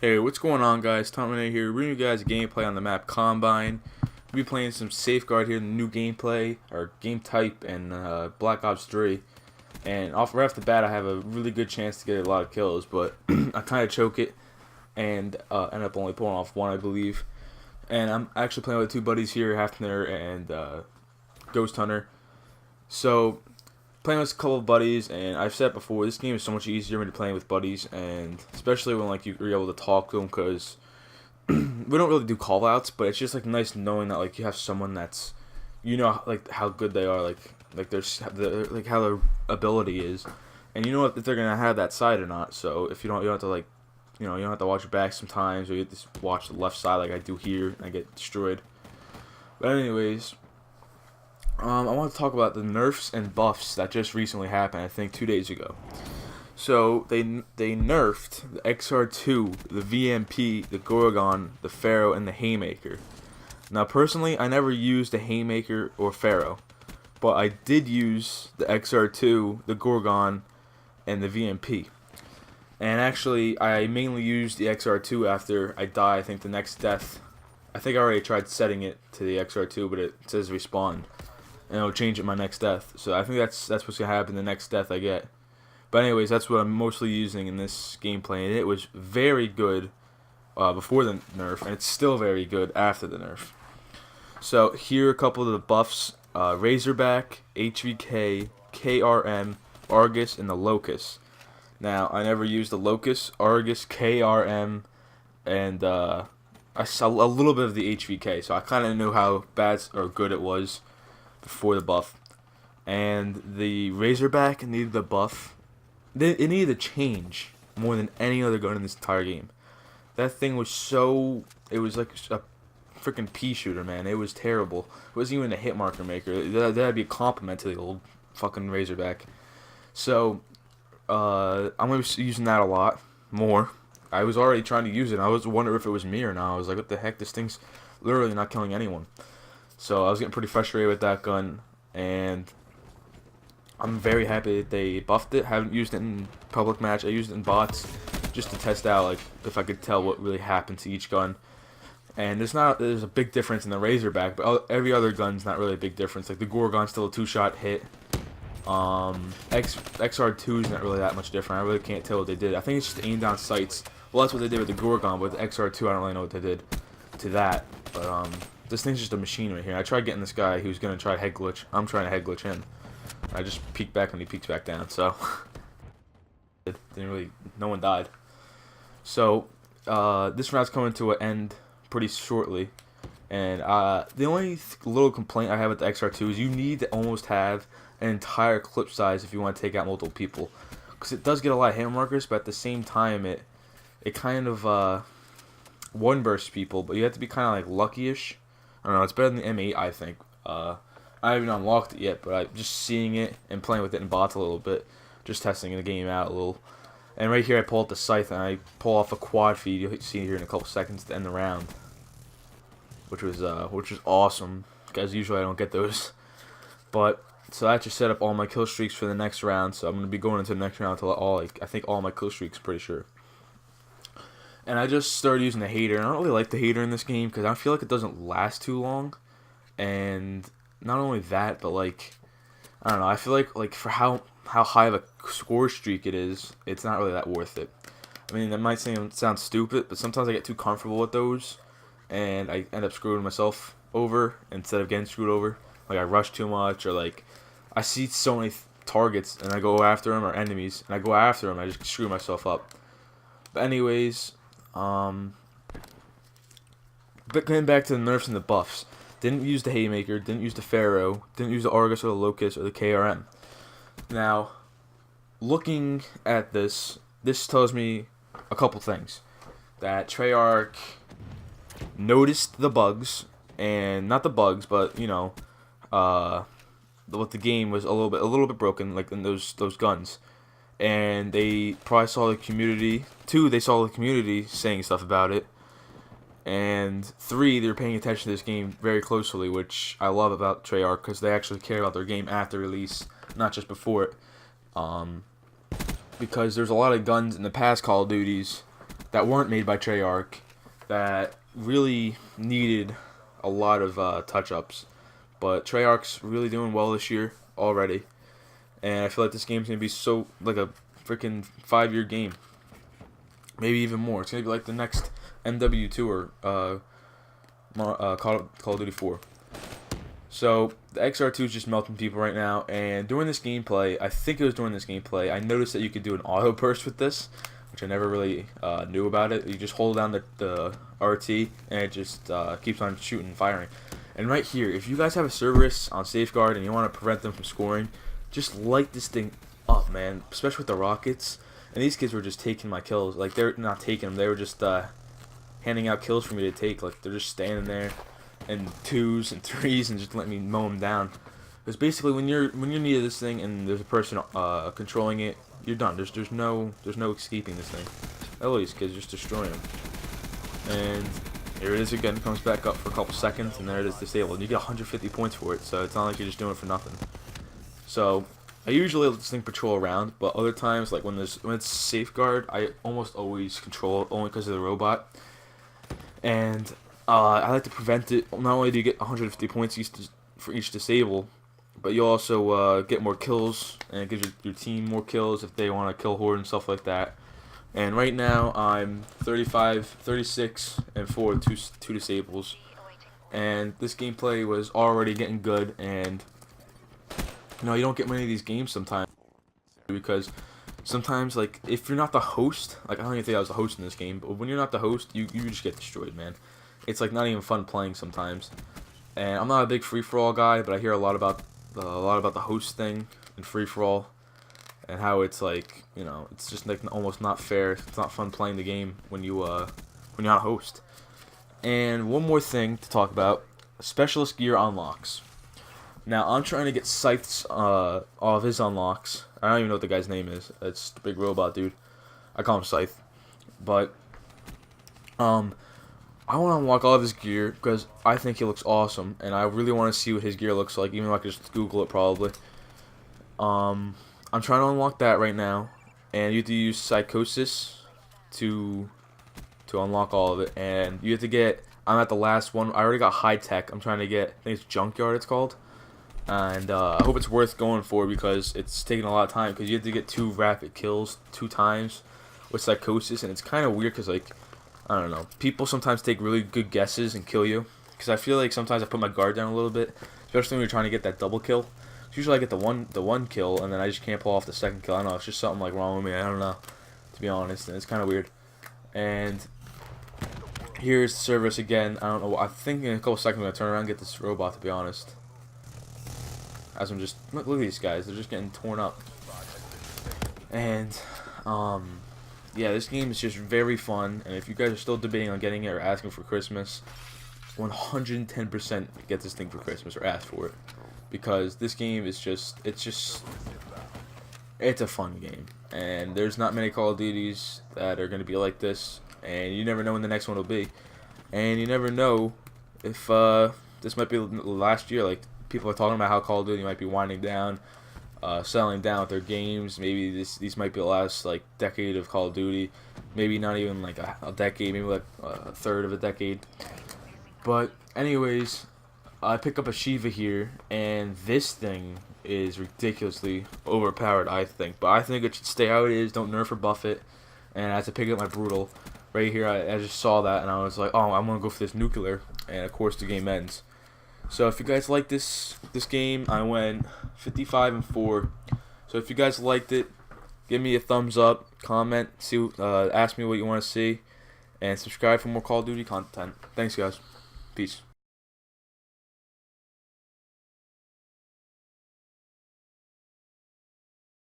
Hey, what's going on, guys? Tommy here, bringing you guys gameplay on the map Combine. We'll be playing some Safeguard here, the new gameplay, or game type, in Black Ops 3. And right off the bat, I have a really good chance to get a lot of kills, but I kind of choke it and end up only pulling off one, I believe. And I'm actually playing with two buddies here, Hafner and Ghost Hunter. So, playing with a couple of buddies, and I've said before, this game is so much easier when you're playing with buddies, and especially when you're able to talk to them, because we don't really do call outs, but it's just nice knowing that you have someone that's, how good they are, how their ability is, and you know if they're gonna have that side or not. So if you don't have to you don't have to watch your back sometimes, or you have to watch the left side like I do here, and I get destroyed. But anyways, I want to talk about the nerfs and buffs that just recently happened, I think 2 days ago. So, they nerfed the XR2, the VMP, the Gorgon, the Pharaoh, and the Haymaker. Now, personally, I never used the Haymaker or Pharaoh, but I did use the XR2, the Gorgon, and the VMP. And actually, I mainly used the XR2 after I died. I think the next death, I think I already tried setting it to the XR2, but it says respawn. And it'll change it my next death. So I think that's what's gonna happen the next death I get. But anyways, that's what I'm mostly using in this gameplay, and it was very good before the nerf, and it's still very good after the nerf. So here are a couple of the buffs: Razorback, HVK, KRM, Argus, and the Locust. Now I never used the Locust, Argus, KRM, and I saw a little bit of the HVK, so I kind of knew how bad or good it was before the buff. And the Razorback needed the buff. It needed to change more than any other gun in this entire game. That thing was it was like a freaking pea shooter, man. It was terrible. It wasn't even a hit marker maker. That'd be a compliment to the old fucking Razorback. So I'm gonna be using that a lot more. I was already trying to use it. I was wondering if it was me or not. I was like, what the heck? This thing's literally not killing anyone. So I was getting pretty frustrated with that gun, and I'm very happy that they buffed it. Haven't used it in public match. I used it in bots just to test out if I could tell what really happened to each gun. And there's a big difference in the Razorback, but every other gun's not really a big difference. Like the Gorgon's still a 2-shot hit. XR2 is not really that much different. I really can't tell what they did. I think it's just aim down sights. Well, that's what they did with the Gorgon, but with the XR2 I don't really know what they did to that. But this thing's just a machine right here. I tried getting this guy who's gonna try head glitch. I'm trying to head glitch him. I just peeked back when he peeks back down, so no one died. So this round's coming to an end pretty shortly, and the only little complaint I have with the XR2 is you need to almost have an entire clip size if you want to take out multiple people, because it does get a lot of hit markers, but at the same time it kind of one bursts people, but you have to be kind of lucky-ish. I don't know, it's better than the M8, I think. I haven't unlocked it yet, but I'm just seeing it and playing with it in bots a little bit, just testing the game out a little. And right here I pull out the Scythe and I pull off a quad feed. You'll see it here in a couple seconds to end the round, which was awesome, because usually I don't get those. But so that just set up all my kill streaks for the next round. So I'm gonna be going into the next round until I think all my kill streaks, pretty sure. And I just started using the Hater. And I don't really like the Hater in this game because I feel like it doesn't last too long. And not only that, but I don't know. I feel like for how high of a score streak it is, it's not really that worth it. I mean, that might sound stupid, but sometimes I get too comfortable with those, and I end up screwing myself over instead of getting screwed over. I rush too much, or I see so many targets and I go after them, or enemies, and I go after them, I just screw myself up. But anyways, but getting back to the nerfs and the buffs. Didn't use the Haymaker, didn't use the Pharaoh, didn't use the Argus or the Locust or the KRM. Now, looking at this tells me a couple things. That Treyarch noticed the bugs, and not the bugs, but what the game was a little bit broken, like in those guns. And they probably saw the community. 2, they saw the community saying stuff about it. And 3, they're paying attention to this game very closely, which I love about Treyarch, because they actually care about their game after release, not just before it. Because there's a lot of guns in the past Call of Duties that weren't made by Treyarch that really needed a lot of touch-ups. But Treyarch's really doing well this year already, and I feel like this game's gonna be so like a freaking 5-year game, maybe even more. It's gonna be like the next MW2 or Call of Duty 4. So the XR2 is just melting people right now, and during this gameplay, I think it was during this gameplay, I noticed that you could do an auto burst with this, which I never really knew about it. You just hold down the RT, and it just keeps on shooting and firing. And right here, if you guys have a Cerberus on Safeguard and you want to prevent them from scoring, just light this thing up, man, especially with the rockets. And these kids were just taking my kills. Like, they're not taking them, they were just handing out kills for me to take. Like, they're just standing there in 2s and 3s and just let me mow them down. Because basically, when you're near this thing and there's a person controlling it, you're done. There's no escaping this thing. All these kids just destroy them. And here it is again. Comes back up for a couple seconds, and there it is disabled. And you get 150 points for it, so it's not like you're just doing it for nothing. So I usually let this thing patrol around, but other times, like when it's Safeguard, I almost always control it only because of the robot. And I like to prevent it. Not only do you get 150 points for each disable, but you also get more kills, and it gives your team more kills if they want to kill horde and stuff like that. And right now I'm 35, 36, and 4 with two disables. And this gameplay was already getting good, and you know, you don't get many of these games sometimes because sometimes, like, if you're not the host, like, I don't even think I was the host in this game, but when you're not the host, you just get destroyed, man. It's like not even fun playing sometimes. And I'm not a big free-for-all guy, but I hear a lot about the host thing and free-for-all, and how it's like, you know, it's just like almost not fair. It's not fun playing the game when you're not a host. And one more thing to talk about: specialist gear unlocks. Now I'm trying to get Scythe's all of his unlocks. I don't even know what the guy's name is. It's the big robot dude. I call him Scythe, but I want to unlock all of his gear because I think he looks awesome, and I really want to see what his gear looks like, even though I could just Google it probably. I'm trying to unlock that right now, and you have to use Psychosis to unlock all of it, and you have to get, I'm at the last one, I already got High Tech, I'm trying to get, I think it's Junkyard it's called, and I hope it's worth going for because it's taking a lot of time, because you have to get 2 rapid kills 2 times with Psychosis, and it's kind of weird because, like, I don't know, people sometimes take really good guesses and kill you, because I feel like sometimes I put my guard down a little bit, especially when you're trying to get that double kill. Usually I get the one kill, and then I just can't pull off the second kill. I don't know, it's just something like wrong with me, I don't know, to be honest, and it's kind of weird. And here's the Cerberus again. I don't know, I think in a couple seconds I'm going to turn around and get this robot, to be honest. As I'm just, look at these guys, they're just getting torn up. And, yeah, this game is just very fun, and if you guys are still debating on getting it or asking for Christmas, 110% get this thing for Christmas or ask for it. Because this game is just, it's a fun game. And there's not many Call of Duties that are going to be like this, and you never know when the next one will be. And you never know if this might be last year. Like, people are talking about how Call of Duty might be winding down, selling down with their games. Maybe these might be the last, like, decade of Call of Duty. Maybe not even like a decade, maybe like a third of a decade. But anyways, I pick up a Shiva here, and this thing is ridiculously overpowered, I think. But I think it should stay how it is. Don't nerf or buff it. And I had to pick up my Brutal. Right here, I just saw that, and I was like, oh, I'm going to go for this Nuclear. And, of course, the game ends. So if you guys like this game, I went 55 and 4. So if you guys liked it, give me a thumbs up, comment, ask me what you want to see, and subscribe for more Call of Duty content. Thanks, guys. Peace.